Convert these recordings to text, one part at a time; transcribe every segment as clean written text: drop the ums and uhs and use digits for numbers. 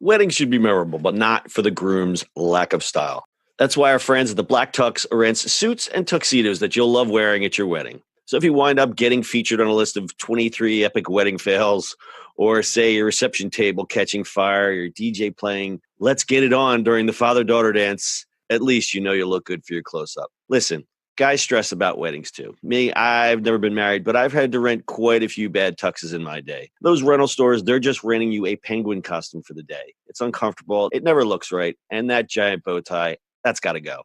Weddings should be memorable, but not for the groom's lack of style. That's why our friends at the Black Tux rents suits and tuxedos that you'll love wearing at your wedding. So if you wind up getting featured on a list of 23 epic wedding fails, or say your reception table catching fire, your DJ playing Let's Get It On during the father-daughter dance, at least you know you'll look good for your close-up. Listen, guys stress about weddings too. Me, I've never been married, but I've had to rent quite a few bad tuxes in my day. Those rental stores, they're just renting you a penguin costume for the day. It's uncomfortable, it never looks right, and that giant bow tie, that's got to go.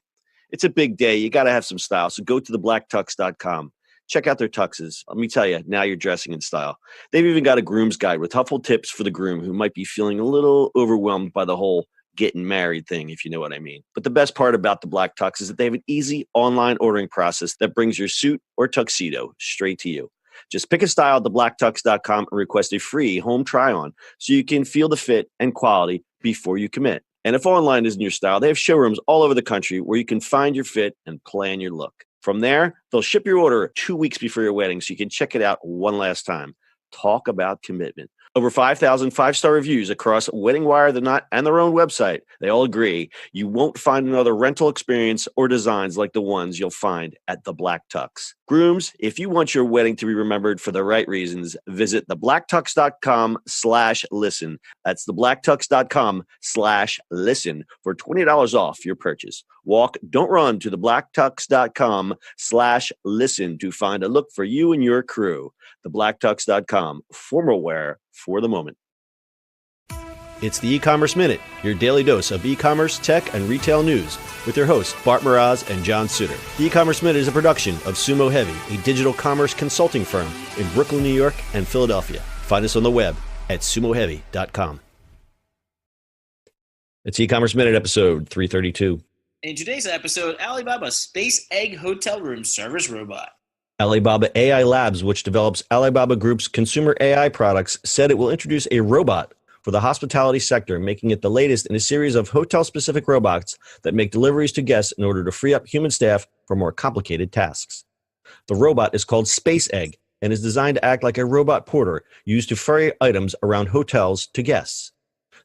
It's a big day. You got to have some style. So go to theblacktux.com. Check out their tuxes. Let me tell you, now you're dressing in style. They've even got a groom's guide with helpful tips for the groom who might be feeling a little overwhelmed by the whole getting married thing, if you know what I mean. But the best part about the Black Tux is that they have an easy online ordering process that brings your suit or tuxedo straight to you. Just pick a style at theblacktux.com and request a free home try-on so you can feel the fit and quality before you commit. And if online isn't your style, they have showrooms all over the country where you can find your fit and plan your look. From there, they'll ship your order 2 weeks before your wedding so you can check it out one last time. Talk about commitment. Over 5,000 five-star reviews across Wedding Wire, The Knot, and their own website. They all agree you won't find another rental experience or designs like the ones you'll find at the Black Tux. Grooms, if you want your wedding to be remembered for the right reasons, visit theblacktux.com/listen. That's theblacktux.com/listen for $20 off your purchase. Walk, don't run to theblacktux.com/listen to find a look for you and your crew. Theblacktux.com, formal wear for the moment. It's the E-Commerce Minute, your daily dose of e-commerce, tech, and retail news with your hosts, Bart Mraz and John Suter. The E-Commerce Minute is a production of Sumo Heavy, a digital commerce consulting firm in Brooklyn, New York, and Philadelphia. Find us on the web at sumoheavy.com. It's E-Commerce Minute, episode 332. In today's episode, Alibaba Space Egg Hotel Room Service Robot. Alibaba AI Labs, which develops Alibaba Group's consumer AI products, said it will introduce a robot for the hospitality sector, making it the latest in a series of hotel-specific robots that make deliveries to guests in order to free up human staff for more complicated tasks. The robot is called Space Egg and is designed to act like a robot porter used to ferry items around hotels to guests.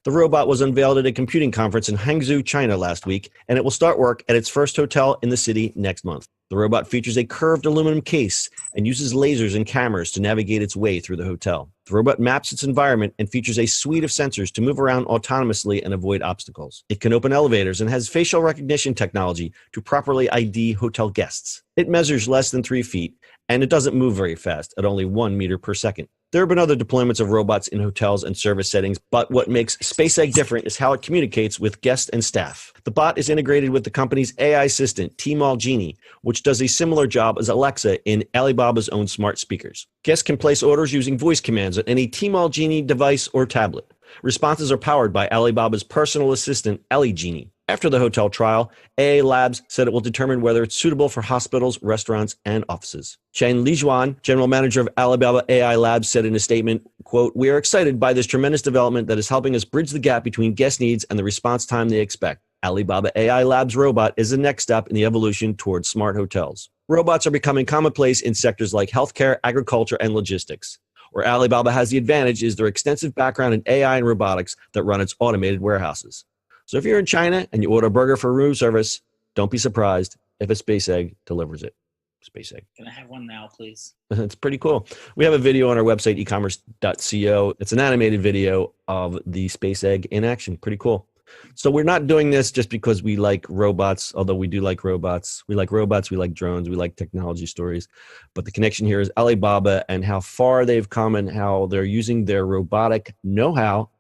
The robot was unveiled at a computing conference in Hangzhou, China last week, and it will start work at its first hotel in the city next month. The robot features a curved aluminum case and uses lasers and cameras to navigate its way through the hotel. The robot maps its environment and features a suite of sensors to move around autonomously and avoid obstacles. It can open elevators and has facial recognition technology to properly ID hotel guests. It measures less than 3 feet, and it doesn't move very fast at only 1 meter per second. There have been other deployments of robots in hotels and service settings, but what makes Space Egg different is how it communicates with guests and staff. The bot is integrated with the company's AI assistant, Tmall Genie, which does a similar job as Alexa in Alibaba's own smart speakers. Guests can place orders using voice commands on any Tmall Genie device or tablet. Responses are powered by Alibaba's personal assistant, Ali Genie. After the hotel trial, AA Labs said it will determine whether it's suitable for hospitals, restaurants, and offices. Chen Lijuan, general manager of Alibaba AI Labs, said in a statement, quote, "We are excited by this tremendous development that is helping us bridge the gap between guest needs and the response time they expect. Alibaba AI Labs robot is the next step in the evolution towards smart hotels." Robots are becoming commonplace in sectors like healthcare, agriculture, and logistics. Where Alibaba has the advantage is their extensive background in AI and robotics that run its automated warehouses. So if you're in China and you order a burger for room service, don't be surprised if a Space Egg delivers it. Space Egg. Can I have one now, please? It's pretty cool. We have a video on our website, ecommerce.co. It's an animated video of the Space Egg in action. Pretty cool. So we're not doing this just because we like robots, although we do like robots. We like robots, we like drones, we like technology stories. But the connection here is Alibaba and how far they've come and how they're using their robotic know-how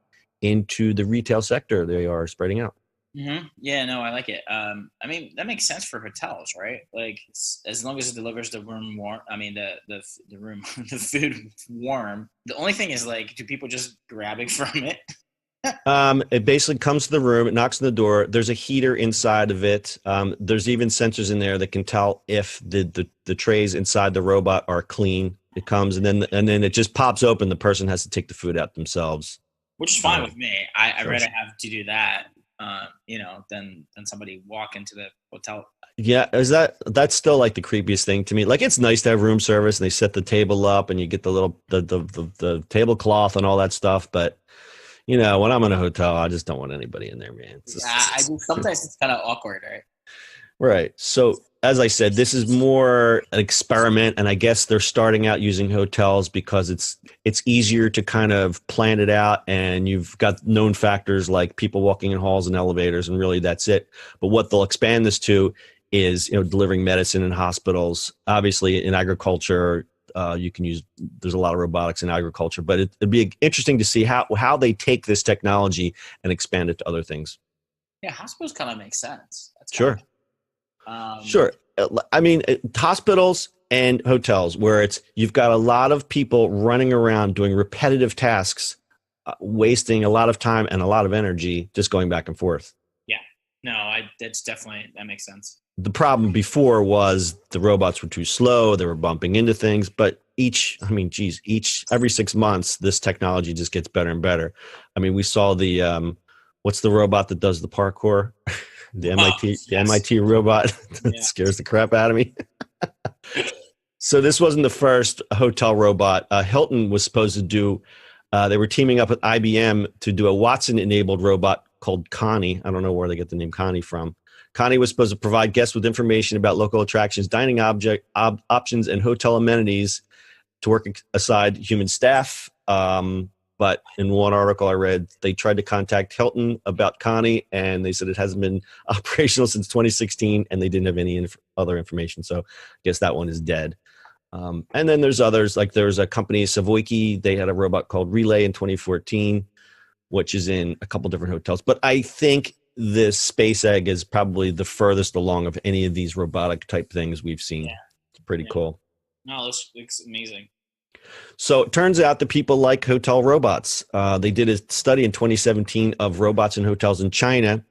into the retail sector. They are spreading out. Mm-hmm. Yeah, no, I like it. I mean, that makes sense for hotels, right? Like, as long as it delivers the room warm. I mean, the room, the food warm. The only thing is, like, do people just grabbing from it? It basically comes to the room. It knocks on the door. There's a heater inside of it. There's even sensors in there that can tell if the trays inside the robot are clean. It comes and then it just pops open. The person has to take the food out themselves. Which is fine with me. I'd rather have to do that, than somebody walk into the hotel. Yeah, that's still like the creepiest thing to me. Like, it's nice to have room service and they set the table up and you get the little the tablecloth and all that stuff. But when I'm in a hotel, I just don't want anybody in there, man. Yeah, I do. Sometimes it's kind of awkward, right? Right. So, as I said, this is more an experiment, and I guess they're starting out using hotels because it's easier to kind of plan it out, and you've got known factors like people walking in halls and elevators, and really that's it. But what they'll expand this to is delivering medicine in hospitals. Obviously, in agriculture, you can use. There's a lot of robotics in agriculture, but it'd be interesting to see how they take this technology and expand it to other things. Yeah, hospitals kind of make sense. That's Sure. Kinda, Sure. I mean, hospitals and hotels where you've got a lot of people running around doing repetitive tasks, wasting a lot of time and a lot of energy just going back and forth. Yeah. No, that makes sense. The problem before was the robots were too slow. They were bumping into things, but every 6 months, this technology just gets better and better. I mean, we saw what's the robot that does the parkour? The MIT robot that scares the crap out of me. So this wasn't the first hotel robot. Hilton was supposed to do, they were teaming up with IBM to do a Watson-enabled robot called Connie. I don't know where they get the name Connie from. Connie was supposed to provide guests with information about local attractions, dining options, and hotel amenities to work aside human staff. But in one article I read, they tried to contact Hilton about Connie, and they said it hasn't been operational since 2016, and they didn't have any other information. So I guess that one is dead. And then there's others, like there's a company, Savoyki. They had a robot called Relay in 2014, which is in a couple different hotels. But I think this Space Egg is probably the furthest along of any of these robotic type things we've seen. Yeah. It's pretty cool. No, it's amazing. So it turns out that people like hotel robots. They did a study in 2017 of robots in hotels in China,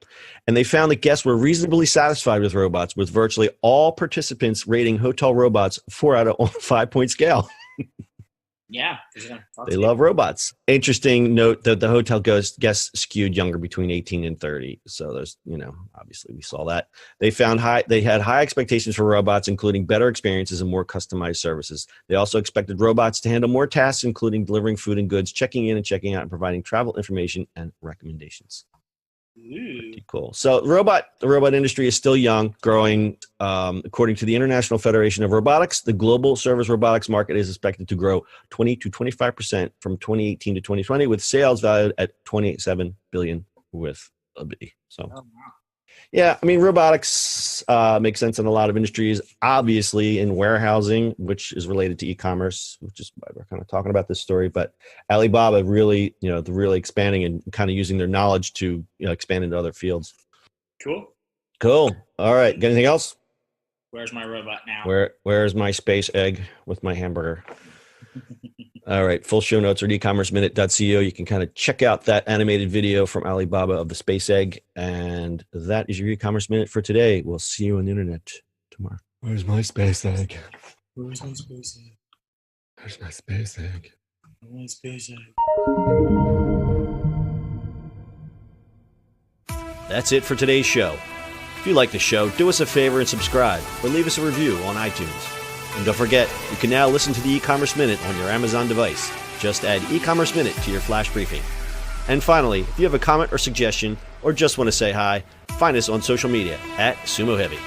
and they found that guests were reasonably satisfied with robots, with virtually all participants rating hotel robots 4 out of 5-point scale. Yeah. They love robots. Interesting note that the hotel guests skewed younger, between 18 and 30. So there's, obviously we saw that. They had high expectations for robots, including better experiences and more customized services. They also expected robots to handle more tasks, including delivering food and goods, checking in and checking out, and providing travel information and recommendations. Pretty cool. So the robot industry is still young, growing. According to the International Federation of Robotics, the global service robotics market is expected to grow 20 to 25% from 2018 to 2020, with sales valued at $27 billion with a B. So, yeah, I mean, robotics makes sense in a lot of industries. Obviously, in warehousing, which is related to e-commerce, which is why we're kind of talking about this story. But Alibaba really, they're really expanding and kind of using their knowledge to expand into other fields. Cool. All right. Got anything else? Where's my robot now? Where's my Space Egg with my hamburger? All right. Full show notes are at ecommerceminute.co. You can kind of check out that animated video from Alibaba of the Space Egg. And that is your e-commerce minute for today. We'll see you on the internet tomorrow. Where's my Space Egg? Where's my Space Egg? Where's my Space Egg? Where's my Space Egg? That's it for today's show. If you like the show, do us a favor and subscribe, or leave us a review on iTunes. And don't forget, you can now listen to the e-commerce minute on your Amazon device. Just add e-commerce minute to your flash briefing. And finally, if you have a comment or suggestion, or just want to say hi, find us on social media at Sumo Heavy.